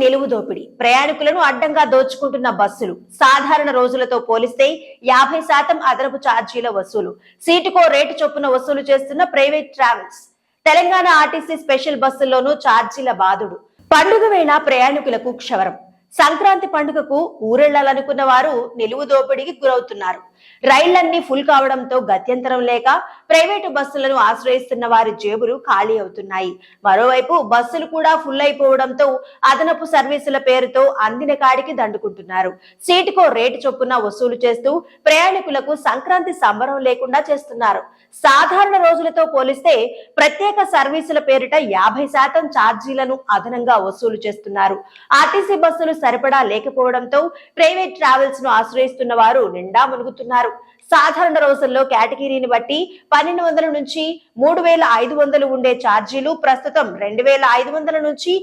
నిలువు దోపిడీ, ప్రయాణికులను అడ్డంగా దోచుకుంటున్న బస్సులు, సాధారణ రోజులతో పోలిస్తే 50% అదనపు ఛార్జీల వసూలు, సీటుకో రేటు చొప్పున వసూలు చేస్తున్న private travels. Telangana RTC special బస్సుల్లోనూ ఛార్జీల బాదుడు. పండుగ వేళ ప్రయాణికులకు క్షవరం. సంక్రాంతి పండుగకు ఊరెళ్లాలనుకున్న వారు నిలువు దోపిడీకి గురవుతున్నారు. రైళ్లన్నీ ఫుల్ కావడంతో గత్యంతరం లేక ప్రైవేటు బస్సులను ఆశ్రయిస్తున్న వారి జేబులు ఖాళీ అవుతున్నాయి. మరోవైపు బస్సులు కూడా ఫుల్ అయిపోవడంతో అదనపు సర్వీసుల పేరుతో అందిన కాడికి దండుకుంటున్నారు. సీటుకో రేటు చొప్పున వసూలు చేస్తూ ప్రయాణికులకు సంక్రాంతి సంబరం లేకుండా చేస్తున్నారు. సాధారణ రోజులతో పోలిస్తే ప్రత్యేక సర్వీసుల పేరిట 50% ఛార్జీలను అదనంగా వసూలు చేస్తున్నారు. ఆర్టీసీ బస్సులు సరిపడా లేకపోవడంతో ప్రైవేట్ ట్రావెల్స్ ను ఆశ్రయిస్తున్న వారు నిండా మునుగుతున్నారు. సాధారణ రోజుల్లో కేటగిరీని బట్టి 1200 నుంచి 3500 ఉండే ఛార్జీలు ప్రస్తుతం 2500 నుంచి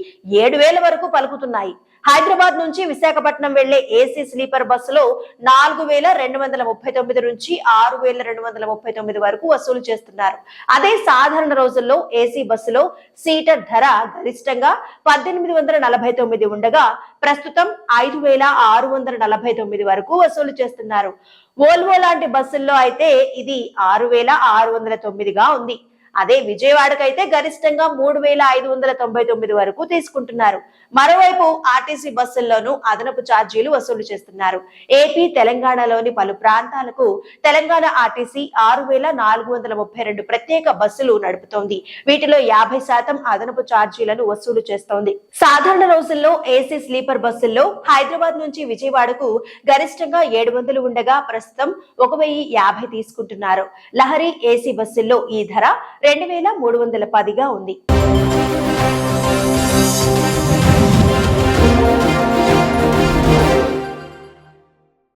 7000 వరకు పలుకుతున్నాయి. హైదరాబాద్ నుంచి విశాఖపట్నం వెళ్లే ఏసీ స్లీపర్ బస్సులో 4239 నుంచి 6239 వరకు వసూలు చేస్తున్నారు. అదే సాధారణ రోజుల్లో ఏసీ బస్సులో సీటర్ ధర గరిష్టంగా 1849 ఉండగా ప్రస్తుతం 5649 వరకు వసూలు చేస్తున్నారు. వోల్వో లాంటి బస్సుల్లో అయితే ఇది 6609గా ఉంది. అదే విజయవాడకైతే గరిష్టంగా 3599 వరకు తీసుకుంటున్నారు. మరోవైపు ఆర్టీసీ బస్సుల్లోనూ అదనపు ఛార్జీలు వసూలు చేస్తున్నారు. ఏపీ, తెలంగాణలోని పలు ప్రాంతాలకు తెలంగాణ ఆర్టీసీ 6432 ప్రత్యేక బస్సులు నడుపుతోంది. వీటిలో 50% అదనపు ఛార్జీలను వసూలు చేస్తోంది. సాధారణ రోజుల్లో ఏసీ స్లీపర్ బస్సుల్లో హైదరాబాద్ నుంచి విజయవాడకు గరిష్టంగా 700 ఉండగా ప్రస్తుతం 1050 తీసుకుంటున్నారు. లహరి ఏసీ బస్సుల్లో ఈ ధర 2310గా ఉంది.